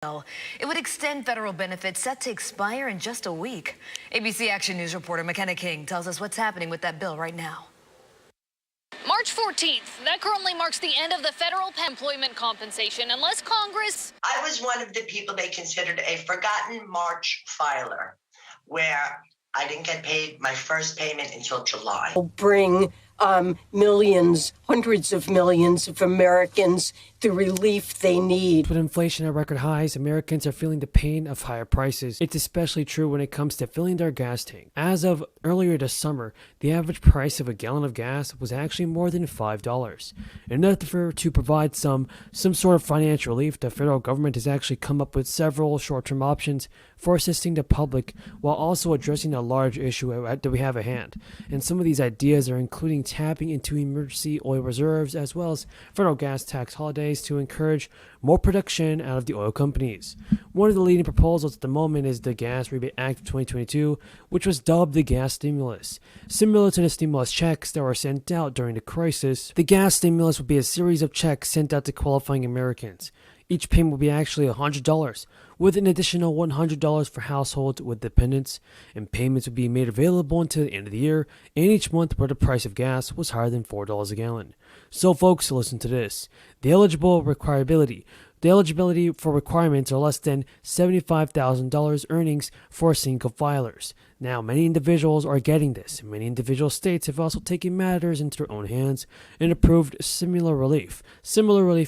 It would extend federal benefits set to expire in just a week. ABC Action News reporter McKenna King tells us what's happening with that bill right now. March 14th, that currently marks the end of the federal employment compensation unless Congress... I was one of the people they considered a forgotten March filer, where I didn't get paid my first payment until July. Bring millions, hundreds of millions of Americans the relief they need. With inflation at record highs, Americans are feeling the pain of higher prices. It's especially true when it comes to filling their gas tank. As of earlier this summer, the average price of a gallon of gas was actually more than $5. In order to provide some sort of financial relief, the federal government has actually come up with several short-term options for assisting the public while also addressing a large issue that we have at hand. And some of these ideas are including tapping into emergency oil reserves as well as federal gas tax holidays to encourage more production out of the oil companies. One of the leading proposals at the moment is the Gas Rebate Act of 2022, which was dubbed the gas stimulus. Similar to the stimulus checks that were sent out during the crisis, the gas stimulus would be a series of checks sent out to qualifying Americans. Each payment will be actually $100, with an additional $100 for households with dependents, and payments will be made available until the end of the year, and each month where the price of gas was higher than $4 a gallon. So folks, listen to this. The eligibility for requirements are less than $75,000 earnings for single filers. Now, many individuals are getting this, and many individual states have also taken matters into their own hands and approved similar relief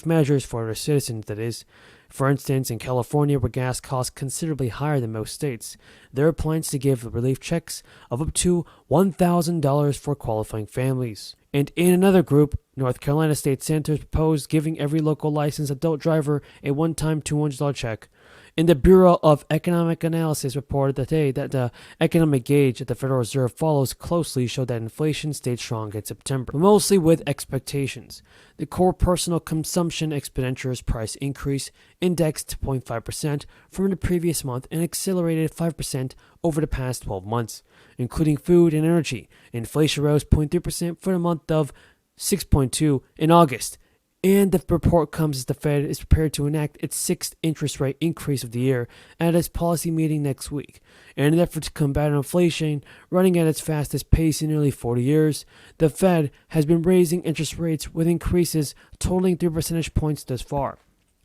measures for their citizens, that is. For instance, in California, where gas costs considerably higher than most states, there are plans to give relief checks of up to $1,000 for qualifying families. And in another group, North Carolina State Senators proposed giving every local licensed adult driver a one-time $200 check. And the Bureau of Economic Analysis reported today that the economic gauge that the Federal Reserve follows closely showed that inflation stayed strong in September, mostly with expectations. The core personal consumption expenditures price increase indexed 0.5% from the previous month and accelerated 5% over the past 12 months, including food and energy. Inflation rose 0.3% for the month of 6.2% in August. And the report comes as the Fed is prepared to enact its sixth interest rate increase of the year at its policy meeting next week. In an effort to combat inflation running at its fastest pace in nearly 40 years, the Fed has been raising interest rates with increases totaling 3 percentage points thus far.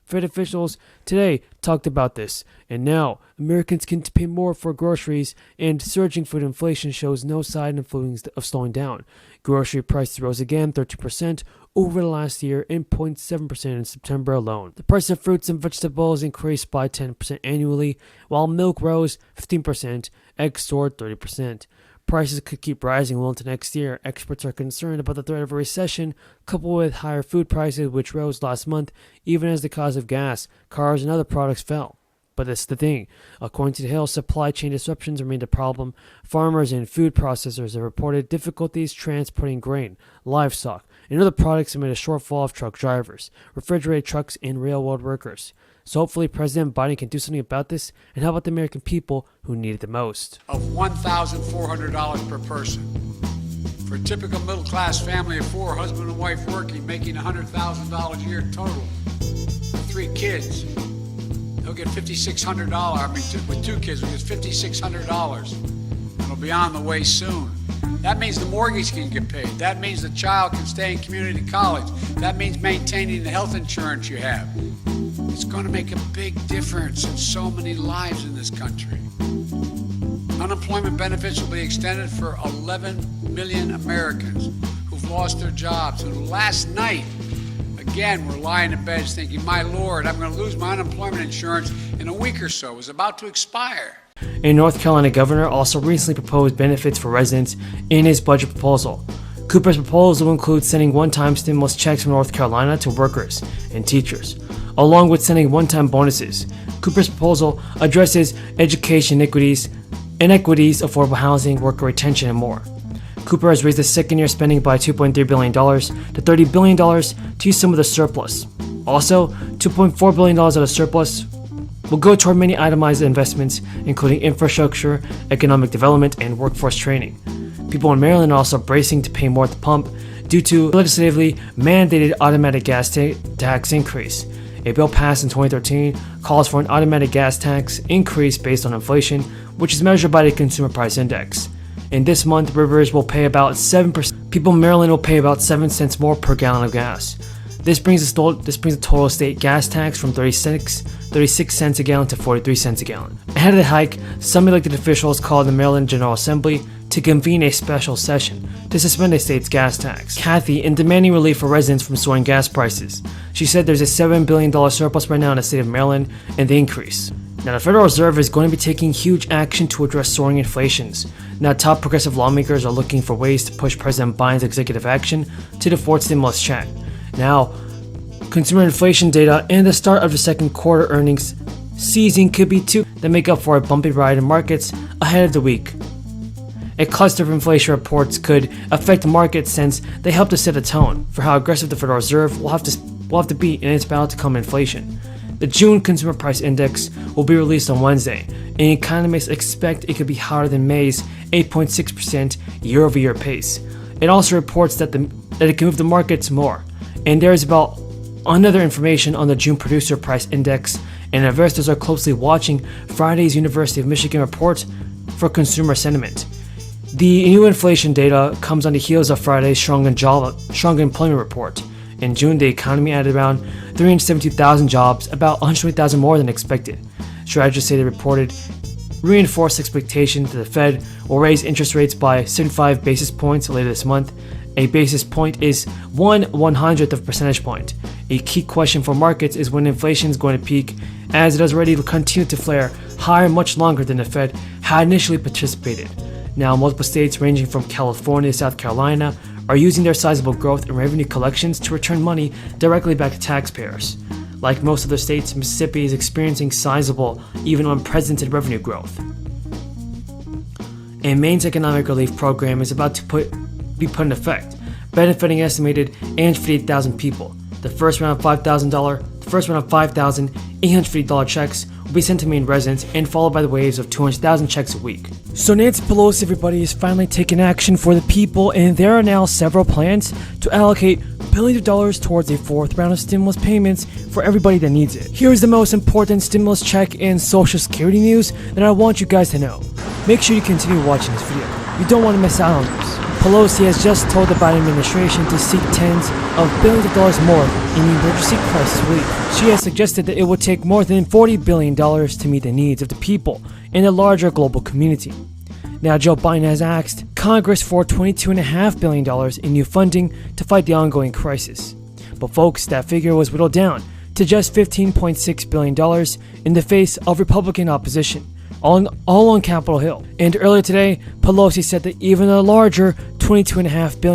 Fed officials today talked about this, and now Americans can pay more for groceries, and surging food inflation shows no sign of slowing down. Grocery prices rose again 13% over the last year and 0.7% in September alone. The price of fruits and vegetables increased by 10% annually, while milk rose 15%, eggs soared 30%. Prices could keep rising well into next year. Experts are concerned about the threat of a recession, coupled with higher food prices, which rose last month, even as the cost of gas, cars, and other products fell. But that's the thing. According to the Hill, supply chain disruptions remained a problem. Farmers and food processors have reported difficulties transporting grain, livestock, and other products amid a shortfall of truck drivers, refrigerated trucks, and railroad workers. So hopefully President Biden can do something about this and help out the American people who need it the most. Of $1,400 per person. For a typical middle-class family of four, husband and wife working, making $100,000 a year total. For 3 kids, they'll get $5,600. I mean, with 2 kids, we'll get $5,600. And it'll be on the way soon. That means the mortgage can get paid. That means the child can stay in community college. That means maintaining the health insurance you have. It's going to make a big difference in so many lives in this country. Unemployment benefits will be extended for 11 million Americans who've lost their jobs, who last night, again, were lying in bed thinking, my Lord, I'm going to lose my unemployment insurance in a week or so. It was about to expire. A North Carolina governor also recently proposed benefits for residents in his budget proposal. Cooper's proposal includes sending one-time stimulus checks from North Carolina to workers and teachers, along with sending one-time bonuses. Cooper's proposal addresses education inequities, affordable housing, worker retention, and more. Cooper has raised the second-year spending by $2.3 billion to $30 billion to use some of the surplus. Also, $2.4 billion of the surplus will go toward many itemized investments, including infrastructure, economic development, and workforce training. People in Maryland are also bracing to pay more at the pump due to legislatively mandated automatic gas tax increase. A bill passed in 2013 calls for an automatic gas tax increase based on inflation, which is measured by the Consumer Price Index. In this month, Rivers will pay about 7%. People in Maryland will pay about 7 cents more per gallon of gas. This brings the total state gas tax from 36 cents a gallon to 43 cents a gallon. Ahead of the hike, some elected officials called the Maryland General Assembly to convene a special session to suspend the state's gas tax. Kathy, in demanding relief for residents from soaring gas prices, she said there's a $7 billion surplus right now in the state of Maryland, and the increase. Now, the Federal Reserve is going to be taking huge action to address soaring inflations. Now, top progressive lawmakers are looking for ways to push President Biden's executive action to the fourth stimulus check. Now, consumer inflation data and the start of the second quarter earnings season could be two that make up for a bumpy ride in markets ahead of the week. A cluster of inflation reports could affect the market since they help to set a tone for how aggressive the Federal Reserve will have to be in its battle to combat inflation. The June Consumer Price Index will be released on Wednesday, and economists expect it could be higher than May's 8.6% year-over-year pace. It also reports that it can move the markets more, and there is about another information on the June Producer Price Index, and investors are closely watching Friday's University of Michigan report for consumer sentiment. The new inflation data comes on the heels of Friday's strong employment report. In June, the economy added around 372,000 jobs, about 120,000 more than expected. Strategists say the reported reinforced expectation that the Fed will raise interest rates by 75 basis points later this month. A basis point is 1/100th of a percentage point. A key question for markets is when inflation is going to peak, as it has already continued to flare higher much longer than the Fed had initially anticipated. Now, multiple states ranging from California to South Carolina are using their sizable growth in revenue collections to return money directly back to taxpayers. Like most other states, Mississippi is experiencing sizable, even unprecedented revenue growth. And Maine's economic relief program is about to be put in effect, benefiting an estimated 858,000 people. The first round of $5,850 checks will be sent to Maine residents and followed by the waves of 200,000 checks a week. So Nancy Pelosi, everybody, is finally taking action for the people, and there are now several plans to allocate billions of dollars towards a fourth round of stimulus payments for everybody that needs it. Here's the most important stimulus check and Social Security news that I want you guys to know. Make sure you continue watching this video. You don't want to miss out on this. Pelosi has just told the Biden administration to seek tens of billions of dollars more in emergency crisis relief. She has suggested that it would take more than $40 billion to meet the needs of the people in the larger global community. Now, Joe Biden has asked Congress for $22.5 billion in new funding to fight the ongoing crisis. But folks, that figure was whittled down to just $15.6 billion in the face of Republican opposition, all on Capitol Hill. And earlier today, Pelosi said that even a larger $22.5 billion